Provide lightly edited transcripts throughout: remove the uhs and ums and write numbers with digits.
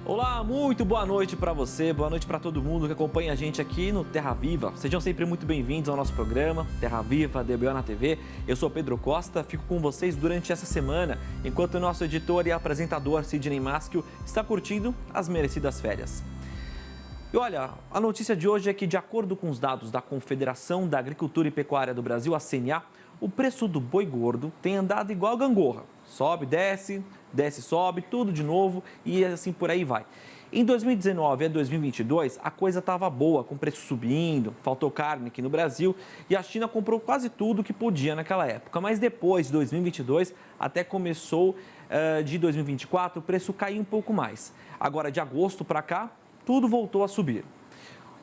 Olá, muito boa noite para você, boa noite para todo mundo que acompanha a gente aqui no Terra Viva. Sejam sempre muito bem-vindos ao nosso programa Terra Viva, DBO na TV. Eu sou Pedro Costa, fico com vocês durante essa semana, enquanto o nosso editor e apresentador Sidney Maschio está curtindo as merecidas férias. E olha, a notícia de hoje é que, de acordo com os dados da Confederação da Agricultura e Pecuária do Brasil, a CNA, o preço do boi gordo tem andado igual gangorra. Sobe, desce, desce, sobe, tudo de novo e assim por aí vai. Em 2019 a 2022, a coisa estava boa, com preço subindo, faltou carne aqui no Brasil e a China comprou quase tudo que podia naquela época. Mas depois de 2022, até começou de 2024, o preço caiu um pouco mais. Agora, de agosto para cá, tudo voltou a subir.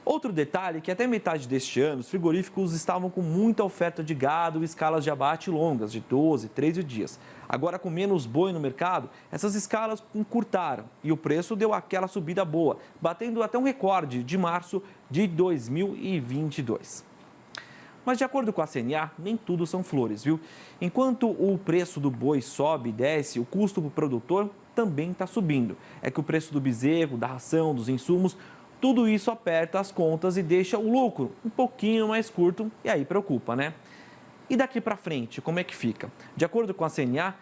Outro detalhe é que até metade deste ano, os frigoríficos estavam com muita oferta de gado e escalas de abate longas, de 12, 13 dias. Agora, com menos boi no mercado, essas escalas encurtaram e o preço deu aquela subida boa, batendo até um recorde de março de 2022. Mas, de acordo com a CNA, nem tudo são flores, viu? Enquanto o preço do boi sobe e desce, o custo para o produtor também está subindo. É que o preço do bezerro, da ração, dos insumos, tudo isso aperta as contas e deixa o lucro um pouquinho mais curto e aí preocupa, né? E daqui para frente, como é que fica? De acordo com a CNA,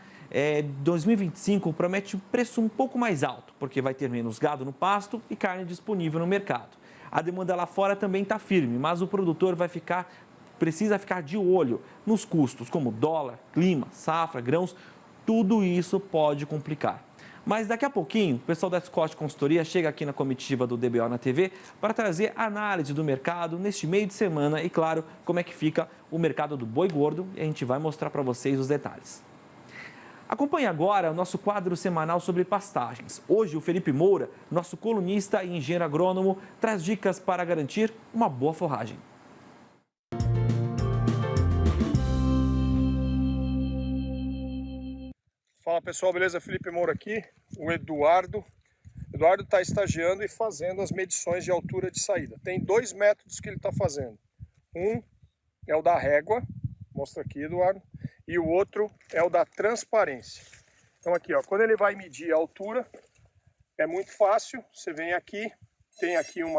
2025 promete um preço um pouco mais alto, porque vai ter menos gado no pasto e carne disponível no mercado. A demanda lá fora também está firme, mas o produtor precisa ficar de olho nos custos, como dólar, clima, safra, grãos, tudo isso pode complicar. Mas daqui a pouquinho, o pessoal da Scott Consultoria chega aqui na comitiva do DBO na TV para trazer análise do mercado neste meio de semana e, claro, como é que fica o mercado do boi gordo e a gente vai mostrar para vocês os detalhes. Acompanhe agora o nosso quadro semanal sobre pastagens. Hoje, o Felipe Moura, nosso colunista e engenheiro agrônomo, traz dicas para garantir uma boa forragem. Fala pessoal, beleza? Felipe Moura aqui, o Eduardo. Eduardo está estagiando e fazendo as medições de altura de saída. Tem dois métodos que ele está fazendo. Um é o da régua, mostra aqui, Eduardo, e o outro é o da transparência. Então aqui, ó, quando ele vai medir a altura, é muito fácil. Você vem aqui, tem aqui um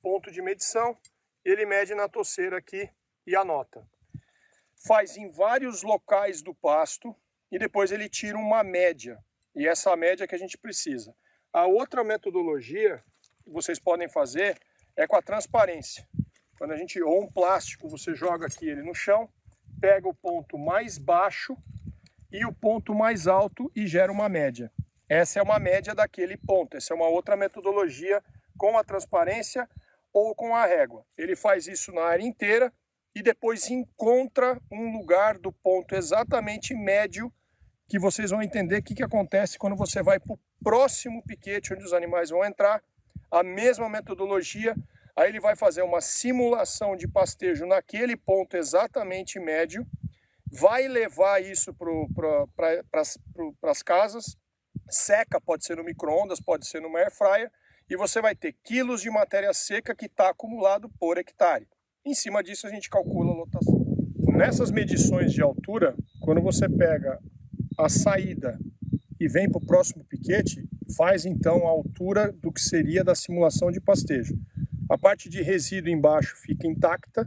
ponto de medição, ele mede na toceira aqui e anota. Faz em vários locais do pasto e depois ele tira uma média. E essa média que a gente precisa. A outra metodologia que vocês podem fazer é com a transparência. Quando a gente, ou um plástico, você joga aqui ele no chão, pega o ponto mais baixo e o ponto mais alto e gera uma média. Essa é uma média daquele ponto. Essa é uma outra metodologia com a transparência ou com a régua. Ele faz isso na área inteira e depois encontra um lugar do ponto exatamente médio, que vocês vão entender o que acontece quando você vai para o próximo piquete, onde os animais vão entrar. A mesma metodologia, aí ele vai fazer uma simulação de pastejo naquele ponto exatamente médio, vai levar isso para as casas, seca, pode ser no micro-ondas, pode ser numa air fryer, e você vai ter quilos de matéria seca que está acumulado por hectare. Em cima disso a gente calcula a lotação. Nessas medições de altura, quando você pega a saída e vem para o próximo piquete, faz então a altura do que seria da simulação de pastejo. A parte de resíduo embaixo fica intacta,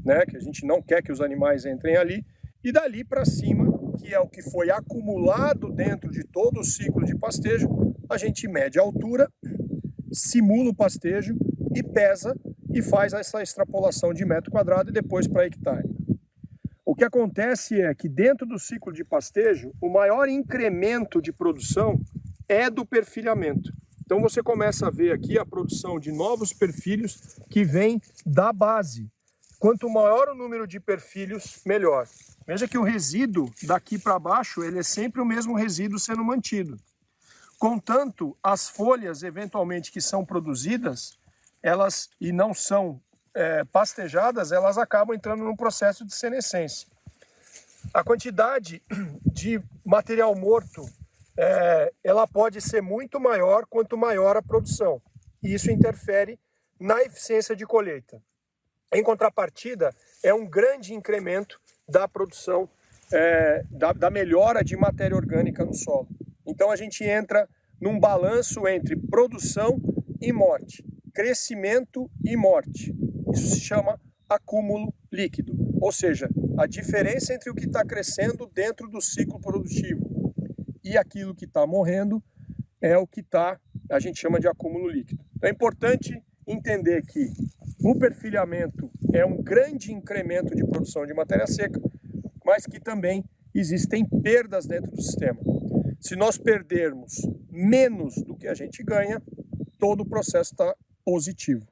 né, que a gente não quer que os animais entrem ali, e dali para cima, que é o que foi acumulado dentro de todo o ciclo de pastejo, a gente mede a altura, simula o pastejo e pesa e faz essa extrapolação de metro quadrado e depois para hectare. O que acontece é que dentro do ciclo de pastejo, o maior incremento de produção é do perfilhamento. Então você começa a ver aqui a produção de novos perfilhos que vem da base. Quanto maior o número de perfilhos, melhor. Veja que o resíduo daqui para baixo, ele é sempre o mesmo resíduo sendo mantido. Contanto, as folhas eventualmente que são produzidas, elas e não são pastejadas, elas acabam entrando num processo de senescência. A quantidade de material morto, ela pode ser muito maior quanto maior a produção. E isso interfere na eficiência de colheita. Em contrapartida, é um grande incremento da produção, da melhora de matéria orgânica no solo. Então a gente entra num balanço entre produção e morte, crescimento e morte. Isso se chama acúmulo líquido, ou seja, a diferença entre o que está crescendo dentro do ciclo produtivo e aquilo que está morrendo é o que a gente chama de acúmulo líquido. Então é importante entender que o perfilhamento é um grande incremento de produção de matéria seca, mas que também existem perdas dentro do sistema. Se nós perdermos menos do que a gente ganha, todo o processo está positivo.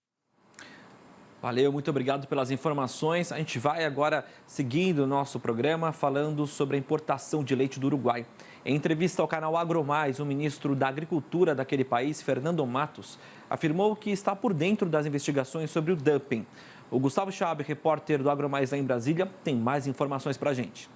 Valeu, muito obrigado pelas informações. A gente vai agora seguindo o nosso programa falando sobre a importação de leite do Uruguai. Em entrevista ao canal AgroMais, o ministro da Agricultura daquele país, Fernando Matos, afirmou que está por dentro das investigações sobre o dumping. O Gustavo Schaub, repórter do AgroMais lá em Brasília, tem mais informações para a gente.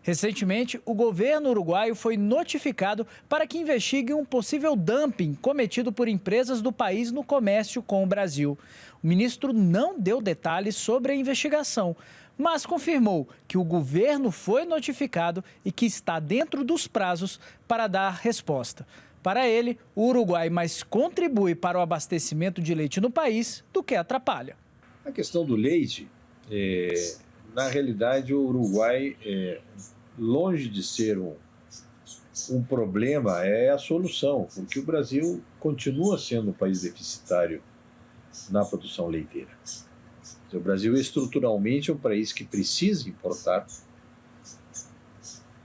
Recentemente, o governo uruguaio foi notificado para que investigue um possível dumping cometido por empresas do país no comércio com o Brasil. O ministro não deu detalhes sobre a investigação, mas confirmou que o governo foi notificado e que está dentro dos prazos para dar resposta. Para ele, o Uruguai mais contribui para o abastecimento de leite no país do que atrapalha. A questão do leite, na realidade, o Uruguai, longe de ser um problema, é a solução, porque o Brasil continua sendo um país deficitário na produção leiteira. O Brasil, estruturalmente, é um país que precisa importar.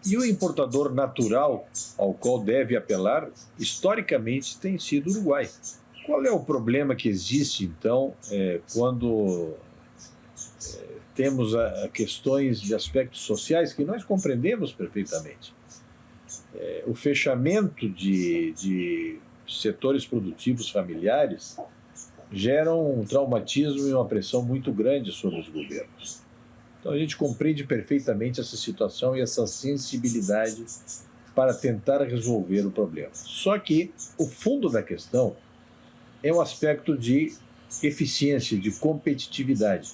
E o importador natural ao qual deve apelar, historicamente, tem sido o Uruguai. Qual é o problema que existe, então, quando temos questões de aspectos sociais que nós compreendemos perfeitamente? O fechamento de setores produtivos familiares geram um traumatismo e uma pressão muito grande sobre os governos. Então a gente compreende perfeitamente essa situação e essa sensibilidade para tentar resolver o problema. Só que o fundo da questão é um aspecto de eficiência, de competitividade.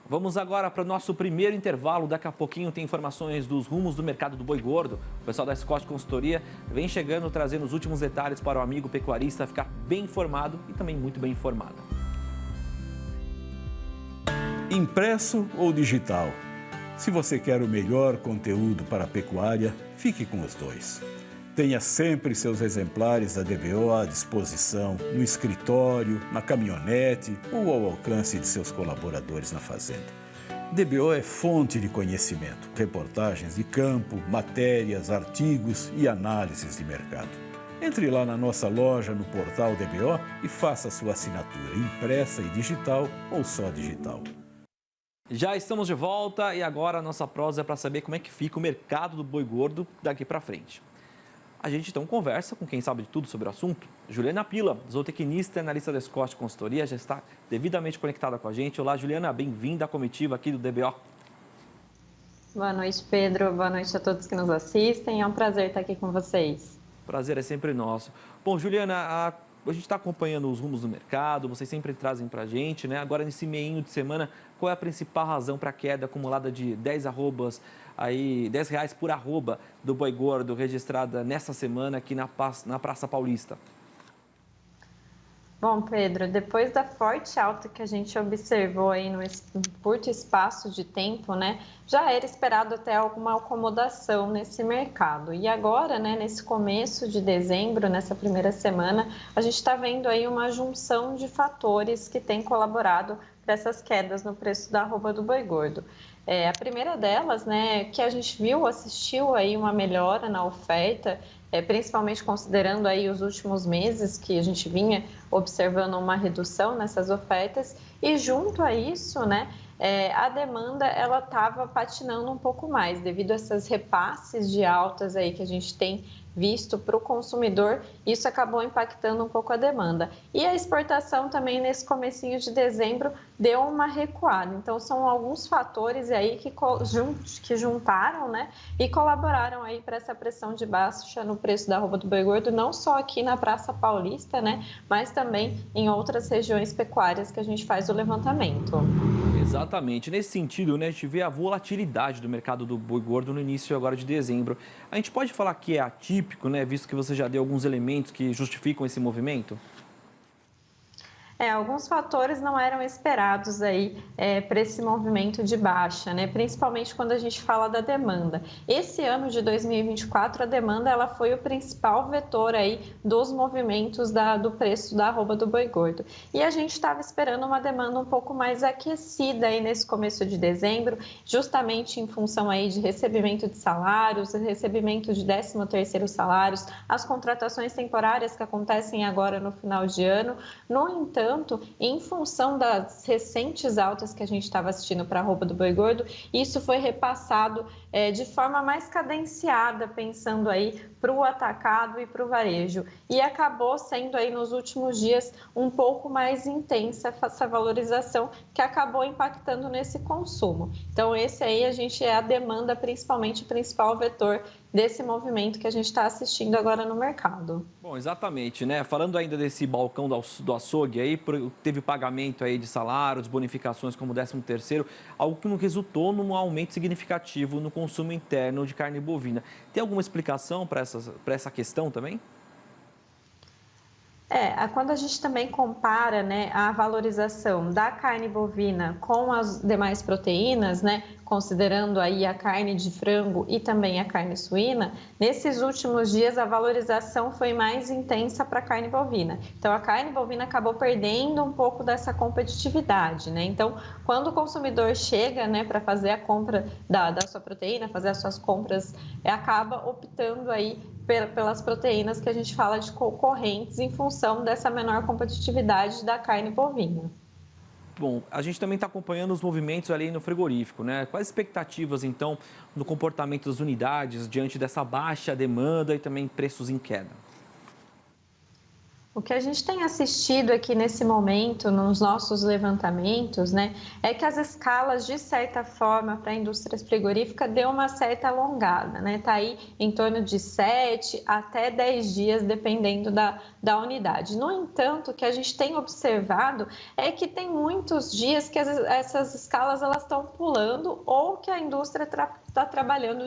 Vamos agora para o nosso primeiro intervalo. Daqui a pouquinho tem informações dos rumos do mercado do boi gordo. O pessoal da Scott Consultoria vem chegando, trazendo os últimos detalhes para o amigo pecuarista ficar bem informado e também muito bem informado. Impresso ou digital? Se você quer o melhor conteúdo para a pecuária, fique com os dois. Tenha sempre seus exemplares da DBO à disposição, no escritório, na caminhonete ou ao alcance de seus colaboradores na fazenda. DBO é fonte de conhecimento, reportagens de campo, matérias, artigos e análises de mercado. Entre lá na nossa loja no portal DBO e faça sua assinatura impressa e digital ou só digital. Já estamos de volta e agora a nossa prosa é para saber como é que fica o mercado do boi gordo daqui para frente. A gente então conversa com quem sabe de tudo sobre o assunto. Juliana Pila, zootecnista e analista da Scott Consultoria, já está devidamente conectada com a gente. Olá, Juliana, bem-vinda à comitiva aqui do DBO. Boa noite, Pedro. Boa noite a todos que nos assistem. É um prazer estar aqui com vocês. Prazer é sempre nosso. Bom, Juliana, a gente está acompanhando os rumos do mercado, vocês sempre trazem para a gente, né? Agora, nesse meinho de semana, qual é a principal razão para a queda acumulada de 10 arrobas, aí, R$10 por arroba do boi gordo registrada nessa semana aqui na Praça Paulista? Bom, Pedro, depois da forte alta que a gente observou aí no curto espaço de tempo, né, já era esperado até alguma acomodação nesse mercado. E agora, né, nesse começo de dezembro, nessa primeira semana, a gente está vendo aí uma junção de fatores que tem colaborado para essas quedas no preço da arroba do boi gordo. A primeira delas, né, que a gente assistiu aí uma melhora na oferta, principalmente considerando aí os últimos meses que a gente vinha observando uma redução nessas ofertas, e junto a isso, né, a demanda ela estava patinando um pouco mais devido a essas repasses de altas aí que a gente tem visto para o consumidor. Isso acabou impactando um pouco a demanda. E a exportação também nesse comecinho de dezembro deu uma recuada. Então são alguns fatores aí que juntaram, né, e colaboraram aí para essa pressão de baixa no preço da arroba do boi gordo, não só aqui na Praça Paulista, né, mas também em outras regiões pecuárias que a gente faz o levantamento. Exatamente. Nesse sentido, né, a gente vê a volatilidade do mercado do boi gordo no início agora de dezembro. A gente pode falar que é atípico, né, visto que você já deu alguns elementos que justificam esse movimento? Alguns fatores não eram esperados aí para esse movimento de baixa, né? Principalmente quando a gente fala da demanda. Esse ano de 2024, a demanda ela foi o principal vetor aí dos movimentos do preço da arroba do boi gordo. E a gente estava esperando uma demanda um pouco mais aquecida aí nesse começo de dezembro, justamente em função aí de recebimento de salários, recebimento de 13º salários, as contratações temporárias que acontecem agora no final de ano. No entanto, em função das recentes altas que a gente estava assistindo para a arroba do boi gordo, isso foi repassado de forma mais cadenciada, pensando aí para o atacado e para o varejo. E acabou sendo aí nos últimos dias um pouco mais intensa essa valorização que acabou impactando nesse consumo. Então esse aí é a demanda, principalmente o principal vetor desse movimento que a gente está assistindo agora no mercado. Bom, exatamente, né? Falando ainda desse balcão do açougue aí, teve pagamento aí de salários, bonificações como o 13º, algo que não resultou num aumento significativo no consumo interno de carne bovina. Tem alguma explicação para essa questão também? Quando a gente também compara, né, a valorização da carne bovina com as demais proteínas, né, considerando aí a carne de frango e também a carne suína, nesses últimos dias a valorização foi mais intensa para a carne bovina. Então, a carne bovina acabou perdendo um pouco dessa competitividade, né? Então, quando o consumidor chega, né, para fazer a compra da sua proteína, fazer as suas compras, acaba optando aí pelas proteínas que a gente fala de concorrentes em função dessa menor competitividade da carne bovina. Bom, a gente também está acompanhando os movimentos ali no frigorífico, né? Quais expectativas, então, no comportamento das unidades diante dessa baixa demanda e também preços em queda? O que a gente tem assistido aqui nesse momento, nos nossos levantamentos, né, é que as escalas, de certa forma, para a indústria frigorífica deu uma certa alongada, né? Está aí em torno de 7 até 10 dias, dependendo da unidade. No entanto, o que a gente tem observado é que tem muitos dias que essas escalas elas estão pulando ou que a indústria está trabalhando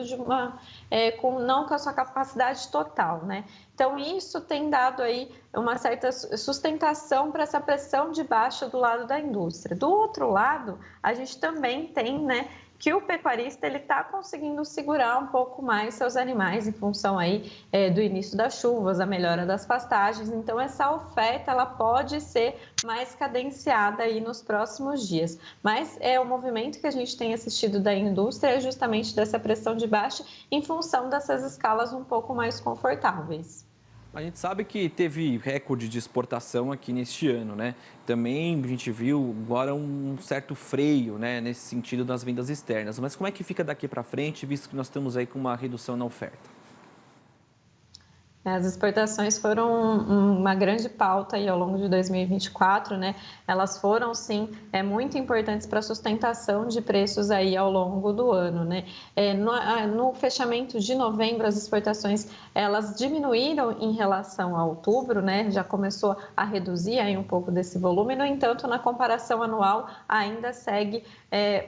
não com a sua capacidade total, né? Então, isso tem dado aí uma certa sustentação para essa pressão de baixa do lado da indústria. Do outro lado, a gente também tem, né, que o pecuarista ele está conseguindo segurar um pouco mais seus animais em função aí do início das chuvas, a melhora das pastagens. Então, essa oferta ela pode ser mais cadenciada aí nos próximos dias. Mas o movimento que a gente tem assistido da indústria é justamente dessa pressão de baixa em função dessas escalas um pouco mais confortáveis. A gente sabe que teve recorde de exportação aqui neste ano, né? Também a gente viu agora um certo freio, né, nesse sentido das vendas externas. Mas como é que fica daqui para frente, visto que nós estamos aí com uma redução na oferta? As exportações foram uma grande pauta aí ao longo de 2024, né? Elas foram, sim, muito importantes para a sustentação de preços aí ao longo do ano, né? No fechamento de novembro, as exportações, elas diminuíram em relação a outubro, né? Já começou a reduzir aí um pouco desse volume, no entanto, na comparação anual, ainda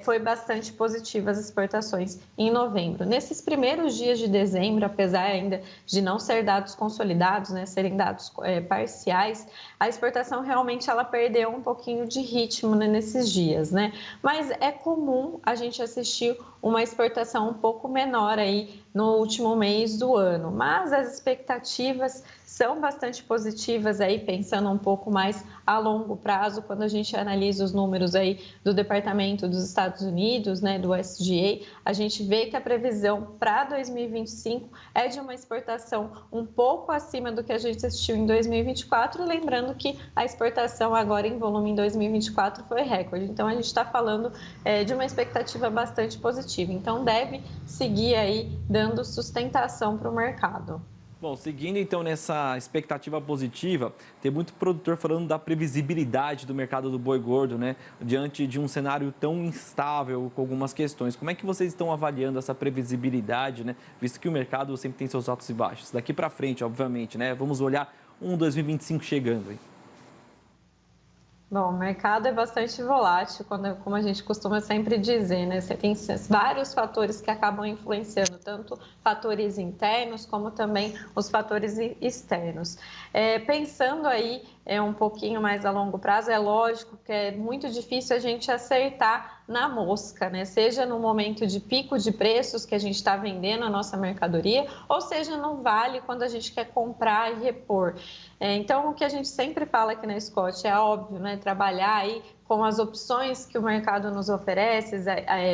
foi bastante positiva as exportações em novembro. Nesses primeiros dias de dezembro, apesar ainda de não ser dados consolidados, né, serem dados parciais, a exportação realmente ela perdeu um pouquinho de ritmo, né, nesses dias, né? Mas é comum a gente assistir uma exportação um pouco menor aí no último mês do ano, mas as expectativas são bastante positivas aí, pensando um pouco mais a longo prazo, quando a gente analisa os números aí do Departamento dos Estados Unidos, né, do USDA, a gente vê que a previsão para 2025 é de uma exportação um pouco acima do que a gente assistiu em 2024, lembrando que a exportação agora em volume em 2024 foi recorde, então a gente está falando de uma expectativa bastante positiva, então deve seguir aí dando sustentação para o mercado. Bom, seguindo então nessa expectativa positiva, tem muito produtor falando da previsibilidade do mercado do boi gordo, né? Diante de um cenário tão instável com algumas questões. Como é que vocês estão avaliando essa previsibilidade, né? Visto que o mercado sempre tem seus altos e baixos. Daqui para frente, obviamente, né? Vamos olhar 2025 chegando aí. Bom, o mercado é bastante volátil, como a gente costuma sempre dizer, né? Você tem vários fatores que acabam influenciando, tanto fatores internos como também os fatores externos. Pensando aí um pouquinho mais a longo prazo, é lógico que é muito difícil a gente acertar na mosca, né? Seja no momento de pico de preços que a gente está vendendo a nossa mercadoria, ou seja no vale quando a gente quer comprar e repor. Então, o que a gente sempre fala aqui na Scott é óbvio, né? Trabalhar aí com as opções que o mercado nos oferece,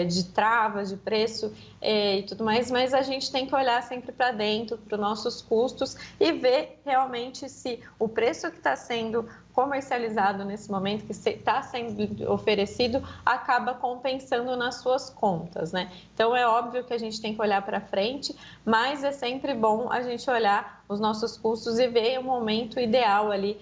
de travas, de preço e tudo mais, mas a gente tem que olhar sempre para dentro, para os nossos custos e ver realmente se o preço que está sendo comercializado nesse momento, que está sendo oferecido, acaba compensando nas suas contas, né? Então, é óbvio que a gente tem que olhar para frente, mas é sempre bom a gente olhar os nossos custos e ver o momento ideal ali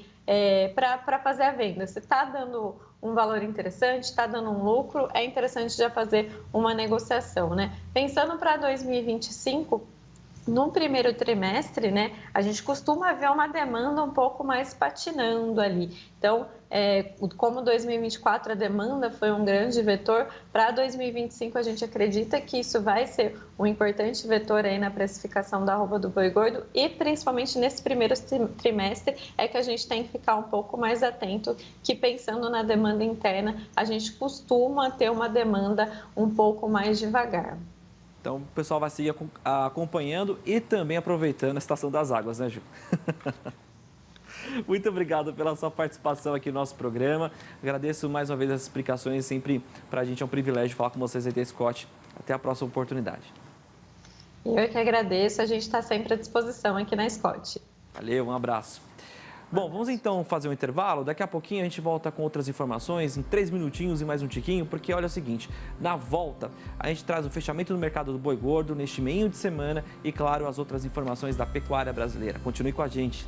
para fazer a venda. Se está dando um valor interessante, está dando um lucro, é interessante já fazer uma negociação, né? Pensando para 2025, no primeiro trimestre, né, a gente costuma ver uma demanda um pouco mais patinando ali. Então, como 2024 a demanda foi um grande vetor, para 2025 a gente acredita que isso vai ser um importante vetor aí na precificação da arroba do boi gordo e principalmente nesse primeiro trimestre é que a gente tem que ficar um pouco mais atento, que pensando na demanda interna, a gente costuma ter uma demanda um pouco mais devagar. Então, o pessoal vai seguir acompanhando e também aproveitando a estação das águas, né, Gil? Muito obrigado pela sua participação aqui no nosso programa. Agradeço mais uma vez as explicações. Sempre para a gente é um privilégio falar com vocês aí da Scott. Até a próxima oportunidade. Eu que agradeço. A gente está sempre à disposição aqui na Scott. Valeu, um abraço. Bom, vamos então fazer um intervalo. Daqui a pouquinho a gente volta com outras informações, em 3 minutinhos e mais um tiquinho, porque olha o seguinte, na volta a gente traz o fechamento do mercado do boi gordo neste meio de semana e, claro, as outras informações da pecuária brasileira. Continue com a gente.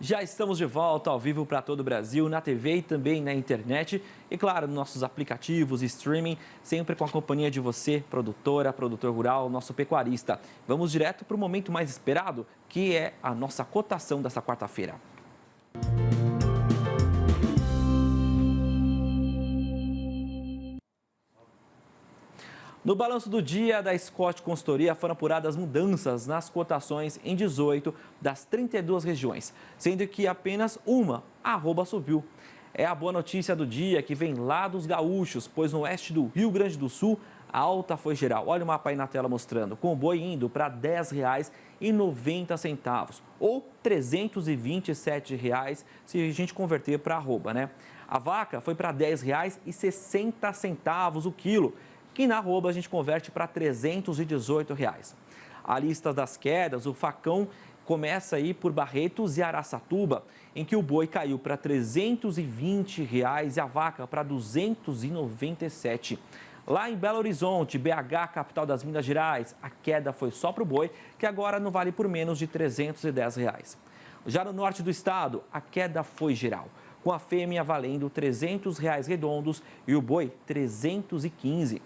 Já estamos de volta ao vivo para todo o Brasil, na TV e também na internet. E claro, nos nossos aplicativos e streaming, sempre com a companhia de você, produtora, produtor rural, nosso pecuarista. Vamos direto para o momento mais esperado, que é a nossa cotação dessa quarta-feira. No balanço do dia da Scott Consultoria foram apuradas mudanças nas cotações em 18 das 32 regiões, sendo que apenas uma arroba subiu. É a boa notícia do dia que vem lá dos gaúchos, pois no oeste do Rio Grande do Sul a alta foi geral. Olha o mapa aí na tela mostrando, com o boi indo para R$ 10,90 ou R$ 327 se a gente converter para arroba, né? A vaca foi para R$ 10,60 o quilo, que na arroba a gente converte para R$ 318. A lista das quedas, o facão começa aí por Barretos e Araçatuba, em que o boi caiu para R$ 320 e a vaca para R$ 297. Lá em Belo Horizonte, BH, capital das Minas Gerais, a queda foi só para o boi, que agora não vale por menos de R$ 310. Já no norte do estado, a queda foi geral, com a fêmea valendo R$ 300 redondos e o boi R$ 315.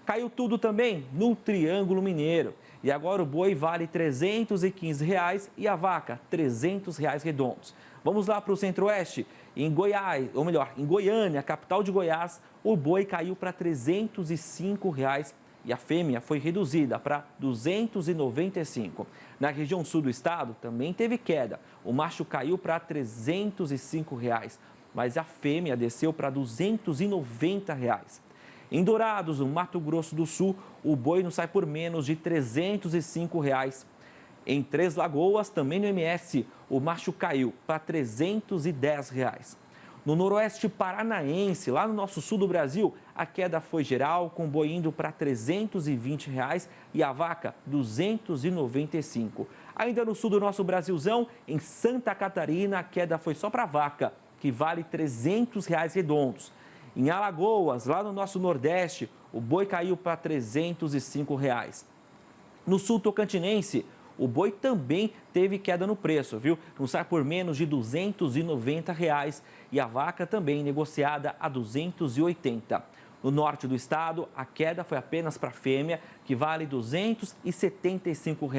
Caiu tudo também no Triângulo Mineiro. E agora o boi vale R$ 315 e a vaca R$ 300 redondos. Vamos lá para o Centro-Oeste. Em Goiás, ou melhor, em Goiânia, capital de Goiás, o boi caiu para R$ 305 e a fêmea foi reduzida para R$ 295. Na região sul do estado também teve queda. O macho caiu para R$ 305, mas a fêmea desceu para R$ 290. Em Dourados, no Mato Grosso do Sul, o boi não sai por menos de R$ 305. Em Três Lagoas, também no MS, o macho caiu para R$ 310. No noroeste paranaense, lá no nosso sul do Brasil, a queda foi geral, com o boi indo para R$ 320 e a vaca R$ 295. Ainda no sul do nosso Brasilzão, em Santa Catarina, a queda foi só para a vaca, que vale R$ 300 redondos. Em Alagoas, lá no nosso Nordeste, o boi caiu para R$ 305. No sul tocantinense, o boi também teve queda no preço, viu? Não sai por menos de R$ 290 e a vaca também negociada a R$ 280. No norte do estado, a queda foi apenas para a fêmea, que vale R$ 275.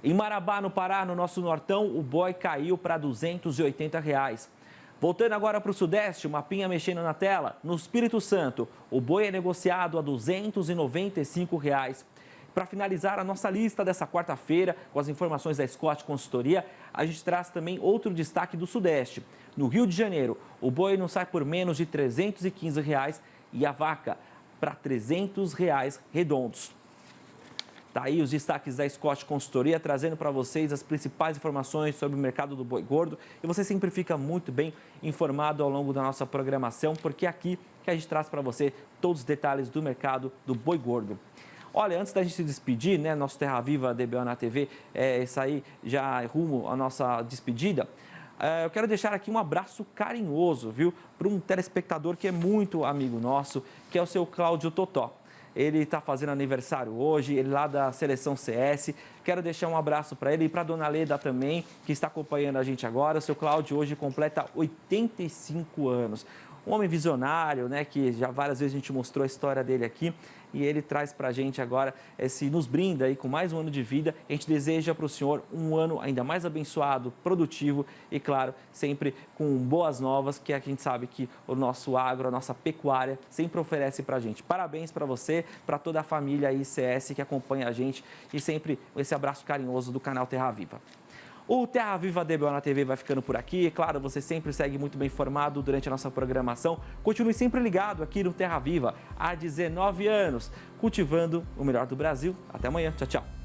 Em Marabá, no Pará, no nosso nortão, o boi caiu para R$ 280. Voltando agora para o Sudeste, o mapinha mexendo na tela. No Espírito Santo, o boi é negociado a R$ 295. Para finalizar a nossa lista dessa quarta-feira, com as informações da Scott Consultoria, a gente traz também outro destaque do Sudeste. No Rio de Janeiro, o boi não sai por menos de R$ 315 e a vaca para R$ 300 redondos. Tá aí os destaques da Scott Consultoria, trazendo para vocês as principais informações sobre o mercado do boi gordo. E você sempre fica muito bem informado ao longo da nossa programação, porque é aqui que a gente traz para você todos os detalhes do mercado do boi gordo. Olha, antes da gente se despedir, né, nosso Terra Viva DBO na TV, isso aí já rumo à nossa despedida. Eu quero deixar aqui um abraço carinhoso, viu, para um telespectador que é muito amigo nosso, que é o seu Cláudio Totó. Ele está fazendo aniversário hoje, ele lá da Seleção CS. Quero deixar um abraço para ele e para a dona Leda também, que está acompanhando a gente agora. O seu Cláudio hoje completa 85 anos. Um homem visionário, né, que já várias vezes a gente mostrou a história dele aqui. E ele traz para a gente agora, nos brinda aí com mais um ano de vida. A gente deseja para o senhor um ano ainda mais abençoado, produtivo e, claro, sempre com boas novas, que a gente sabe que o nosso agro, a nossa pecuária sempre oferece para a gente. Parabéns para você, para toda a família ICS que acompanha a gente e sempre esse abraço carinhoso do canal Terra Viva. O Terra Viva DBO na TV vai ficando por aqui. É claro, você sempre segue muito bem informado durante a nossa programação. Continue sempre ligado aqui no Terra Viva há 19 anos, cultivando o melhor do Brasil. Até amanhã. Tchau, tchau.